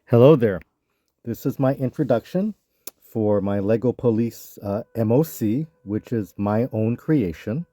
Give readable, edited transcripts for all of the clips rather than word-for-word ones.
Hello there. This is my introduction for my Lego Police MOC, which is my own creation.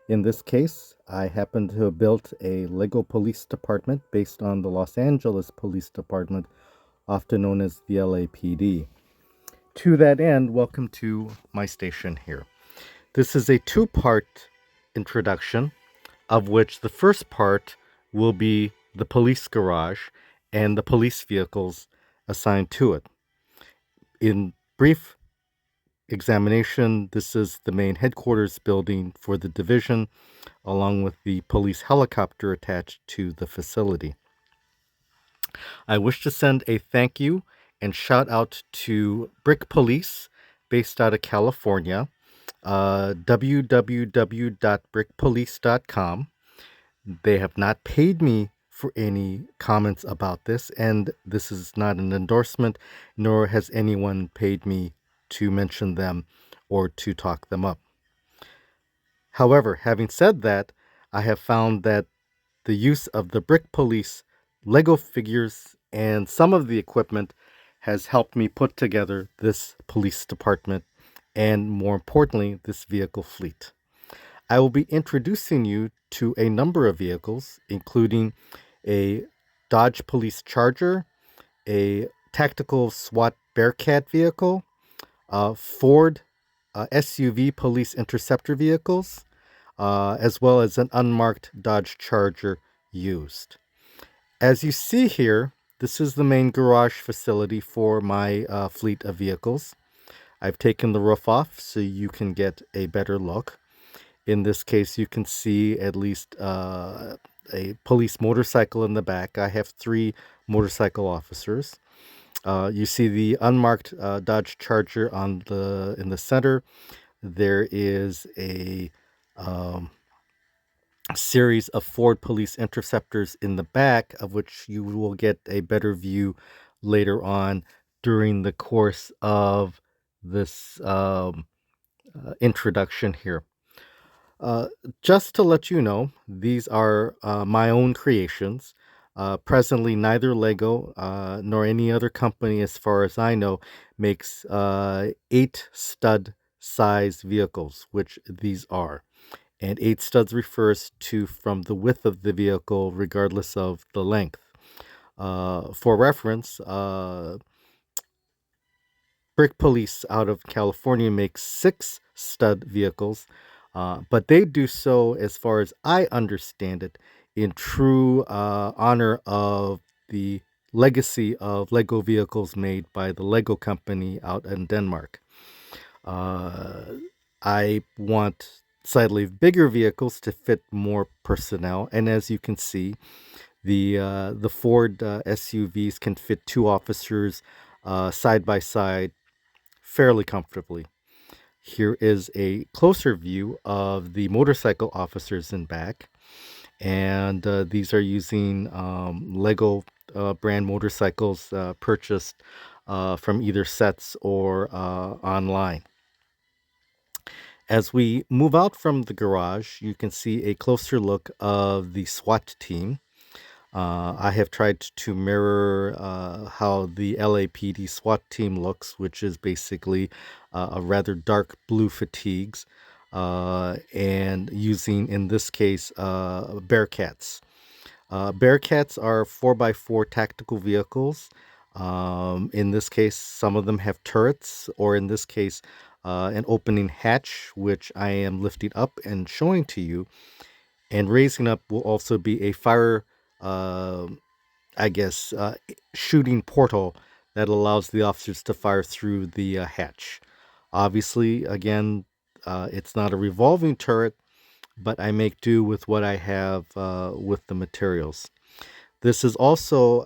In this case, I happen to have built a Lego Police Department based on the Los Angeles Police Department, often known as the LAPD. To that end, welcome to my station here. This is a two-part introduction, of which the first part will be the police garage and the police vehicles assigned to it. In brief examination, this is the main headquarters building for the division, along with the police helicopter attached to the facility. I wish to send a thank you and shout out to Brick Police, based out of California, www.brickpolice.com. They have not paid me for any comments about this, and this is not an endorsement, nor has anyone paid me to mention them or to talk them up. However, having said that, I have found that the use of the Brick Police Lego figures and some of the equipment has helped me put together this police department and, more importantly, this vehicle fleet. I will be introducing you to a number of vehicles, including a Dodge Police Charger, a tactical SWAT Bearcat vehicle, Ford SUV police interceptor vehicles, as well as an unmarked Dodge Charger used. As you see here, this is the main garage facility for my fleet of vehicles. I've taken the roof off so you can get a better look. In this case, you can see at least a police motorcycle in the back. I have 3 motorcycle officers. You see the unmarked Dodge Charger in the center. There is a series of Ford police interceptors in the back, of which you will get a better view later on during the course of this introduction here. Just to let you know, these are my own creations. Presently, neither Lego nor any other company, as far as I know, makes 8 stud size vehicles, which these are. And 8 studs refers to from the width of the vehicle, regardless of the length. For reference, Brick Police out of California makes 6 stud vehicles, but they do so, as far as I understand it, in true honor of the legacy of Lego vehicles made by the Lego company out in Denmark. I want slightly bigger vehicles to fit more personnel, and as you can see, the Ford SUVs can fit 2 officers side by side fairly comfortably. Here is a closer view of the motorcycle officers in back, and these are using Lego brand motorcycles purchased from either sets or online. As we move out from the garage, you can see a closer look of the SWAT team. I have tried to mirror how the LAPD SWAT team looks, which is basically a rather dark blue fatigues, and using, in this case, Bearcats. Bearcats are 4x4 tactical vehicles. In this case, some of them have turrets, or in this case, an opening hatch, which I am lifting up and showing to you. And raising up will also be a fire, uh, shooting portal that allows the officers to fire through the hatch. Obviously, again, it's not a revolving turret, but I make do with what I have with the materials. This is also,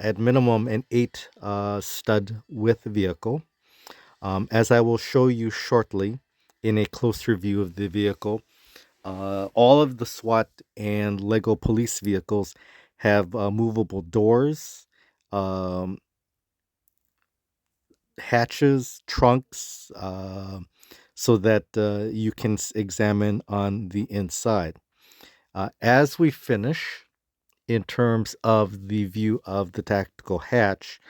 at minimum, an 8 stud width vehicle. As I will show you shortly in a closer view of the vehicle, all of the SWAT and Lego police vehicles have movable doors, um, hatches, trunks, so that you can examine on the inside. As we finish in terms of the view of the tactical hatch,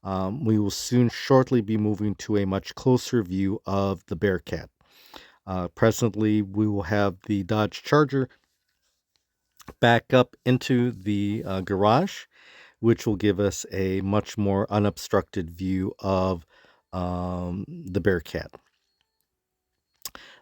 we will soon shortly be moving to a much closer view of the Bearcat. Presently, we will have the Dodge Charger back up into the garage, which will give us a much more unobstructed view of the Bearcat.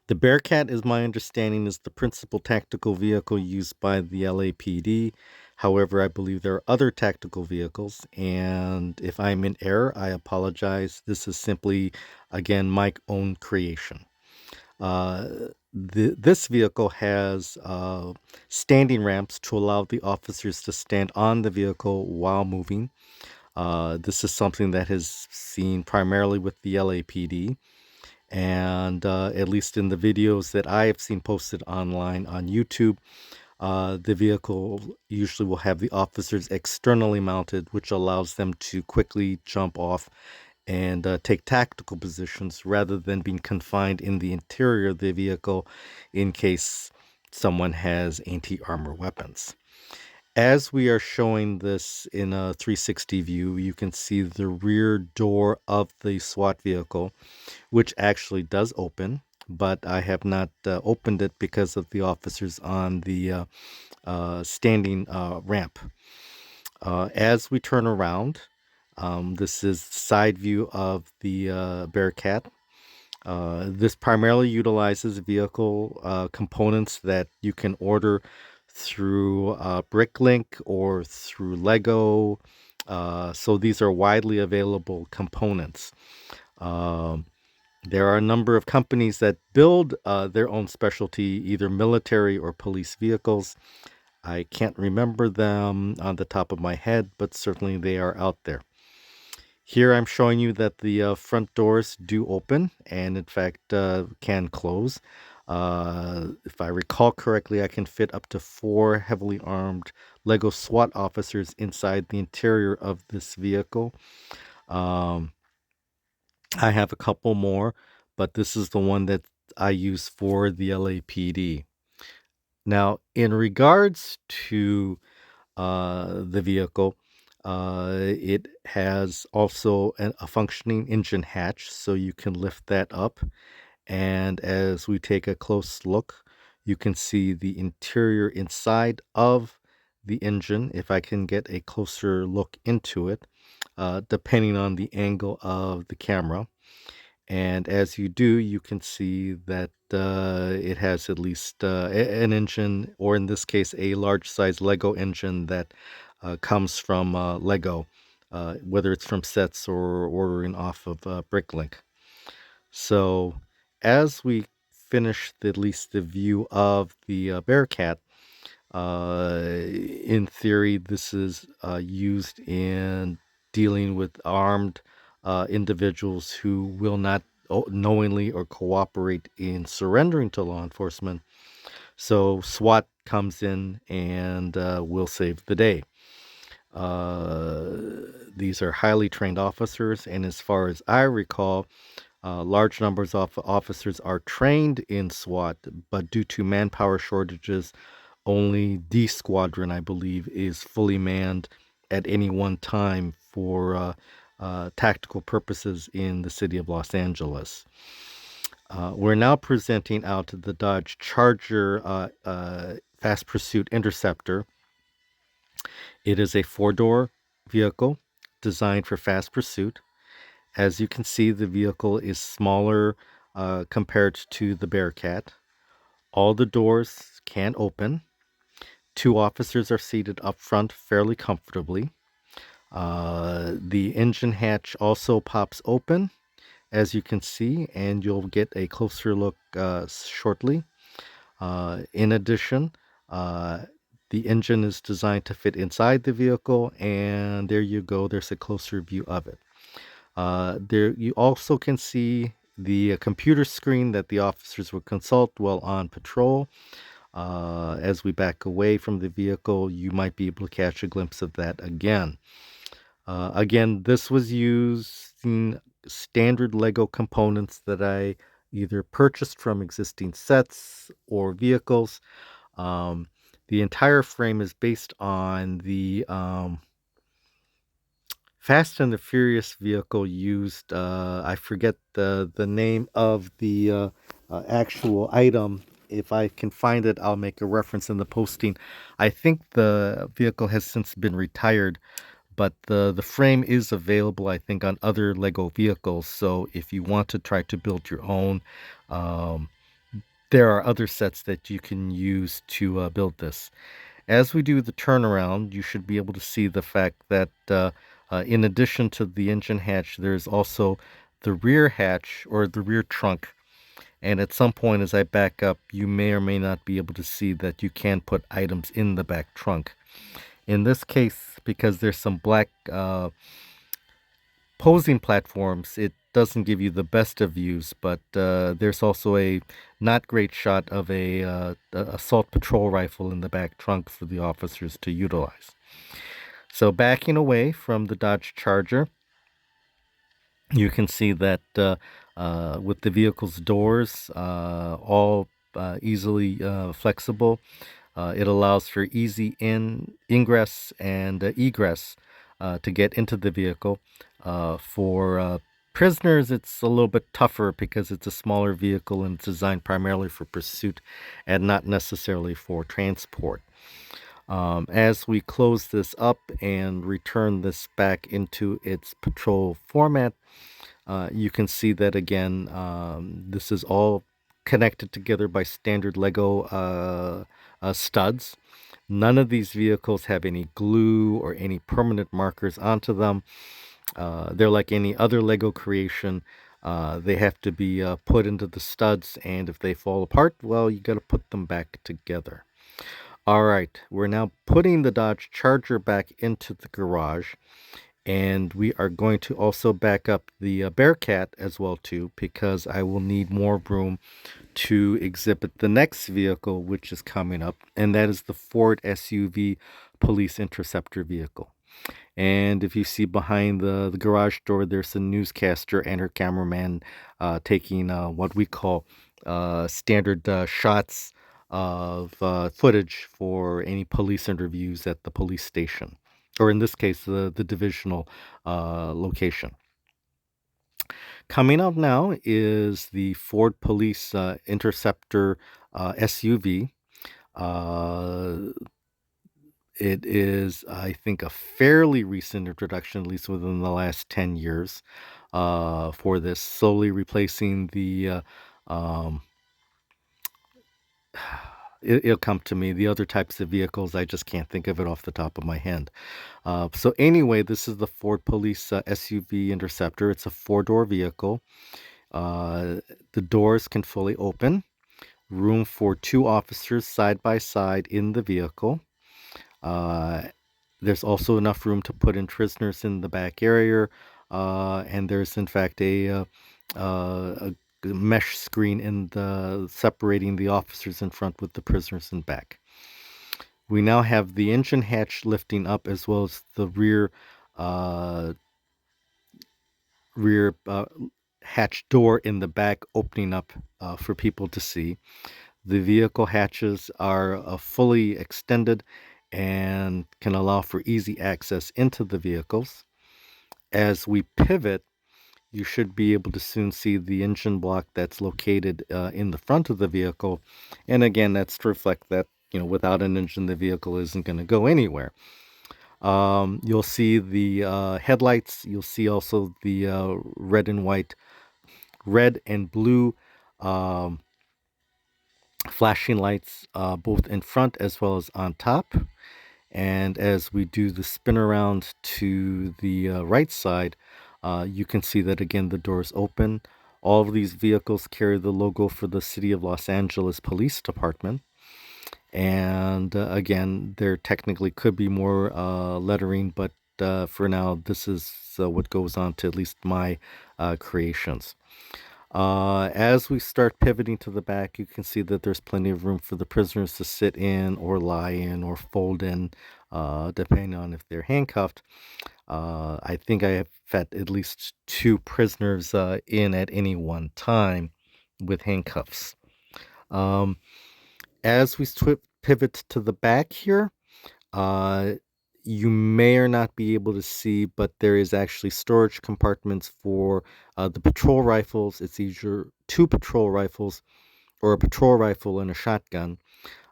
The Bearcat, is my understanding, is the principal tactical vehicle used by the LAPD. However, I believe there are other tactical vehicles, and if I'm in error, I apologize. This is simply, again, my own creation. Uh, this vehicle has standing ramps to allow the officers to stand on the vehicle while moving. This is something that is seen primarily with the LAPD. And at least in the videos that I have seen posted online on YouTube, the vehicle usually will have the officers externally mounted, which allows them to quickly jump off and take tactical positions rather than being confined in the interior of the vehicle in case someone has anti-armor weapons. As we are showing this in a 360 view, you can see the rear door of the SWAT vehicle, which actually does open, but I have not opened it because of the officers on the standing ramp. As we turn around, this is side view of the Bearcat. This primarily utilizes vehicle components that you can order through Bricklink or through Lego. So these are widely available components. There are a number of companies that build their own specialty, either military or police vehicles. I can't remember them on the top of my head, but certainly they are out there. Here I'm showing you that the front doors do open and in fact can close. If I recall correctly, I can fit up to 4 heavily armed Lego SWAT officers inside the interior of this vehicle. Um, I have a couple more, but this is the one that I use for the LAPD. Now, in regards to the vehicle, it has also a functioning engine hatch, so you can lift that up. And as we take a close look, you can see the interior inside of the engine, if I can get a closer look into it, depending on the angle of the camera. And as you do, you can see that it has at least an engine, or in this case, a large size Lego engine that comes from Lego, whether it's from sets or ordering off of Bricklink. So as we finish at least the view of the Bearcat, in theory, this is used in dealing with armed individuals who will not knowingly or cooperate in surrendering to law enforcement. So SWAT comes in and will save the day. These are highly trained officers, and as far as I recall, large numbers of officers are trained in SWAT, but due to manpower shortages, only D Squadron, I believe, is fully manned at any one time for tactical purposes in the city of Los Angeles. We're now presenting out the Dodge Charger Fast Pursuit Interceptor. It is a 4-door vehicle designed for fast pursuit. As you can see, the vehicle is smaller compared to the Bearcat. All the doors can open. 2 officers are seated up front fairly comfortably. The engine hatch also pops open, as you can see, and you'll get a closer look shortly. In addition, the engine is designed to fit inside the vehicle, and there you go. There's a closer view of it. There you also can see the computer screen that the officers will consult while on patrol. As we back away from the vehicle, you might be able to catch a glimpse of that again. Again, this was using standard Lego components that I either purchased from existing sets or vehicles. The entire frame is based on the Fast and the Furious vehicle used. I forget the name of the actual item. If I can find it, I'll make a reference in the posting. I think the vehicle has since been retired, but the frame is available, I think, on other Lego vehicles. So if you want to try to build your own, um, there are other sets that you can use to build this. As we do the turnaround, you should be able to see the fact that in addition to the engine hatch, there's also the rear hatch or the rear trunk. And at some point, as I back up, you may or may not be able to see that you can put items in the back trunk. In this case, because there's some black posing platforms, it doesn't give you the best of views, but there's also a not great shot of a assault patrol rifle in the back trunk for the officers to utilize. So backing away from the Dodge Charger, you can see that with the vehicle's doors all easily flexible, it allows for easy ingress and egress to get into the vehicle. For prisoners, it's a little bit tougher because it's a smaller vehicle and it's designed primarily for pursuit and not necessarily for transport. As we close this up and return this back into its patrol format, you can see that again, this is all connected together by standard Lego studs. None of these vehicles have any glue or any permanent markers onto them. They're like any other Lego creation. They have to be put into the studs, and if they fall apart, well, you got to put them back together. All right, we're now putting the Dodge Charger back into the garage, and we are going to also back up the Bearcat as well too, because I will need more room to exhibit the next vehicle which is coming up, and that is the Ford SUV police interceptor vehicle. And if you see behind the garage door, there's a newscaster and her cameraman taking what we call standard shots of footage for any police interviews at the police station, or in this case, the divisional location. Coming up now is the Ford Police Interceptor SUV. Uh, it is, I think, a fairly recent introduction, at least within the last 10 years, for this, slowly replacing the, it'll come to me, the other types of vehicles. I just can't think of it off the top of my head. So anyway, this is the Ford Police SUV Interceptor. It's a four-door vehicle. The doors can fully open. Room for two officers side by side in the vehicle. There's also enough room to put in prisoners in the back area, and there's in fact a mesh screen in the separating the officers in front with the prisoners in back. We now have the engine hatch lifting up as well as the uh, rear hatch door in the back opening up for people to see. The vehicle hatches are fully extended and can allow for easy access into the vehicles. As we pivot, you should be able to soon see the engine block that's located in the front of the vehicle. And again, that's to reflect that, without an engine, the vehicle isn't going to go anywhere. You'll see the headlights. You'll see also the red and blue um, flashing lights, both in front as well as on top. And as we do the spin around to the right side, you can see that again the doors open. All of these vehicles carry the logo for the City of Los Angeles Police Department. And again, there technically could be more lettering, but for now, this is what goes on to at least my creations. As we start pivoting to the back, you can see that there's plenty of room for the prisoners to sit in or lie in or fold in, depending on if they're handcuffed. I think I have had at least two prisoners in at any one time with handcuffs. Um, as we pivot to the back here, you may or not be able to see, but there is actually storage compartments for the patrol rifles. It's either two patrol rifles or a patrol rifle and a shotgun.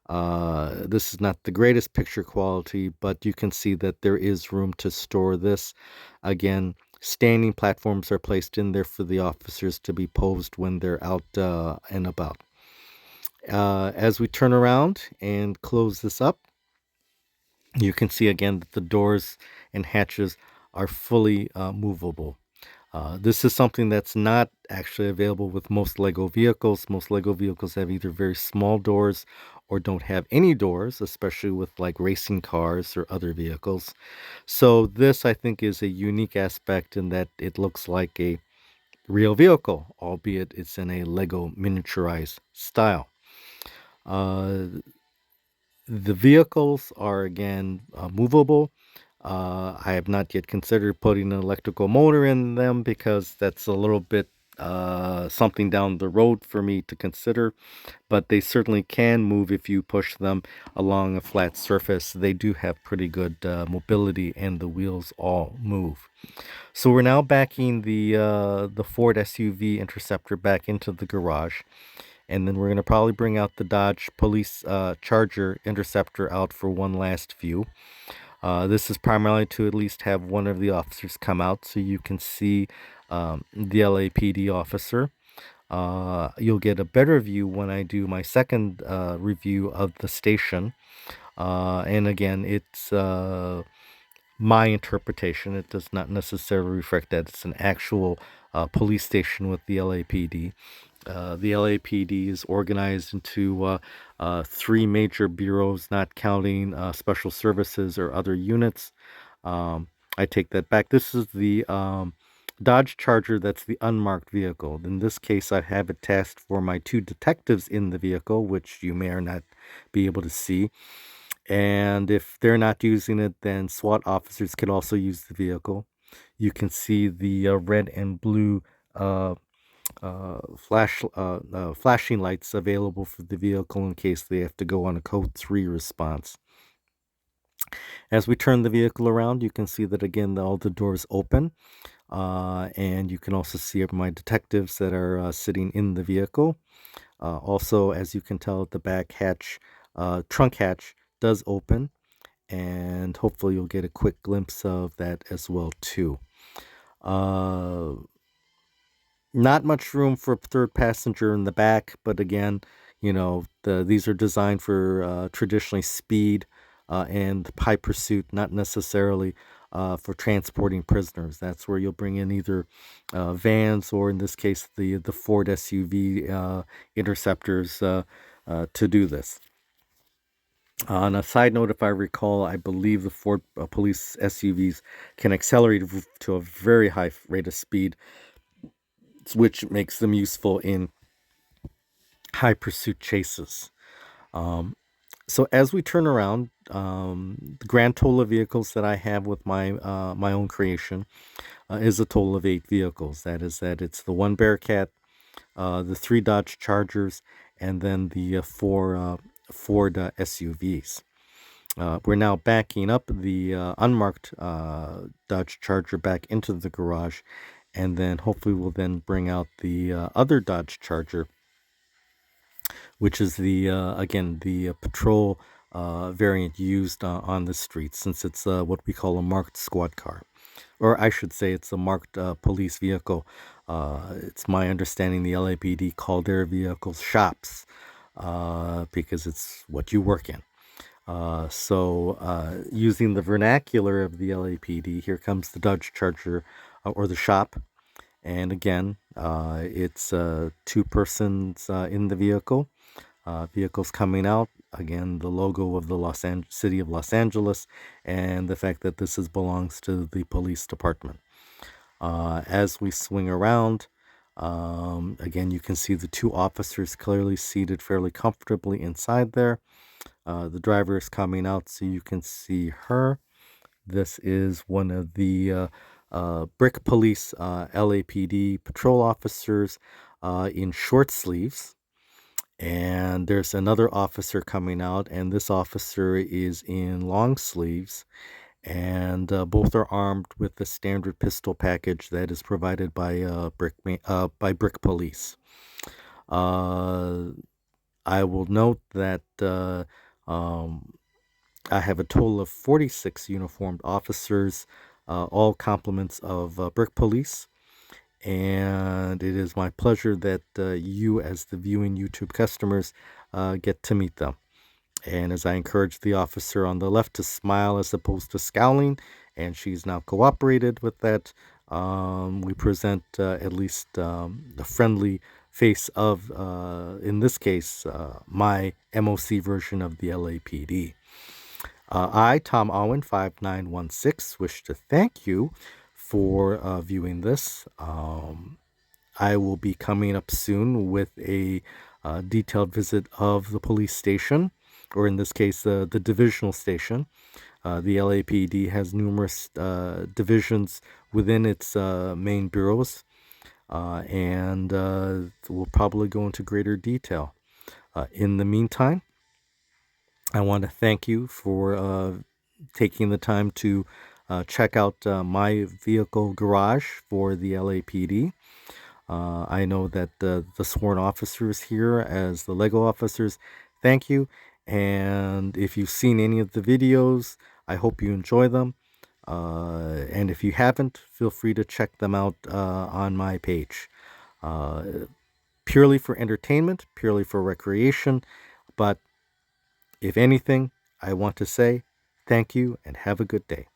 This is not the greatest picture quality, but you can see that there is room to store this. Again, standing platforms are placed in there for the officers to be posed when they're out and about. As we turn around and close this up, you can see again that the doors and hatches are fully movable. This is something that's not actually available with most Lego vehicles. Most Lego vehicles have either very small doors or don't have any doors, especially with like racing cars or other vehicles. So this, I think, is a unique aspect in that it looks like a real vehicle, albeit it's in a Lego miniaturized style. Uh, the vehicles are again movable. I have not yet considered putting an electrical motor in them because that's a little bit something down the road for me to consider, but they certainly can move if you push them along a flat surface. They do have pretty good mobility, and the wheels all move. So we're now backing the Ford SUV Interceptor back into the garage, and then we're going to probably bring out the Dodge Police Charger Interceptor out for one last view. This is primarily to at least have one of the officers come out so you can see the LAPD officer. You'll get a better view when I do my second review of the station. And again, it's my interpretation. It does not necessarily reflect that it's an actual police station with the LAPD. The LAPD is organized into three major bureaus, not counting special services or other units. I take that back. This is the Dodge Charger. That's the unmarked vehicle. In this case, I have it tasked for my two detectives in the vehicle, which you may or not be able to see. And if they're not using it, then SWAT officers could also use the vehicle. You can see the red and blue flashing lights available for the vehicle in case they have to go on a code 3 response. As we turn the vehicle around, you can see that again all the doors open, and you can also see my detectives that are sitting in the vehicle. Also, as you can tell at the back hatch, trunk hatch does open, and hopefully you'll get a quick glimpse of that as well too. Not much room for a third passenger in the back, but again, these are designed for traditionally speed and high pursuit, not necessarily for transporting prisoners. That's where you'll bring in either vans or, in this case, the Ford SUV interceptors to do this. On a side note, if I recall, I believe the Ford police SUVs can accelerate to a very high rate of speed, which makes them useful in high pursuit chases. So as we turn around, the grand total of vehicles that I have with my own creation is a total of 8 vehicles. That is that it's the one Bearcat, the 3 Dodge Chargers, and then the 4 Ford SUVs. We're now backing up the unmarked Dodge Charger back into the garage, and then hopefully we'll then bring out the other Dodge Charger, which is the again the patrol variant used on the streets, since it's what we call a marked squad car, or I should say it's a marked police vehicle. It's my understanding the LAPD call their vehicles shops because it's what you work in. So using the vernacular of the LAPD, here comes the Dodge Charger or the shop. And again, it's 2 persons in the vehicle. Vehicles coming out. Again, the logo of the city of Los Angeles, and the fact that this belongs to the police department. As we swing around, again, you can see the 2 officers clearly seated fairly comfortably inside there. The driver is coming out, so you can see her. This is one of the Brick Police LAPD patrol officers in short sleeves. And there's another officer coming out, and this officer is in long sleeves, and both are armed with the standard pistol package that is provided by Brick Police. Uh, I will note that um, I have a total of 46 uniformed officers, all complements of Brick Police. And it is my pleasure that you, as the viewing YouTube customers, get to meet them. And as I encourage the officer on the left to smile as opposed to scowling, and she's now cooperated with that, we present at least the friendly face of, in this case, my MOC version of the LAPD. I, Tom Owen, 5916, wish to thank you for viewing this. I will be coming up soon with a detailed visit of the police station, or in this case, the divisional station. The LAPD has numerous divisions within its main bureaus, and we'll probably go into greater detail. In the meantime, I want to thank you for taking the time to check out my vehicle garage for the LAPD. I know that the sworn officers here, as the Lego officers, thank you. And if you've seen any of the videos, I hope you enjoy them. And if you haven't, feel free to check them out on my page. Uh, Purely for entertainment, purely for recreation. But if anything, I want to say thank you and have a good day.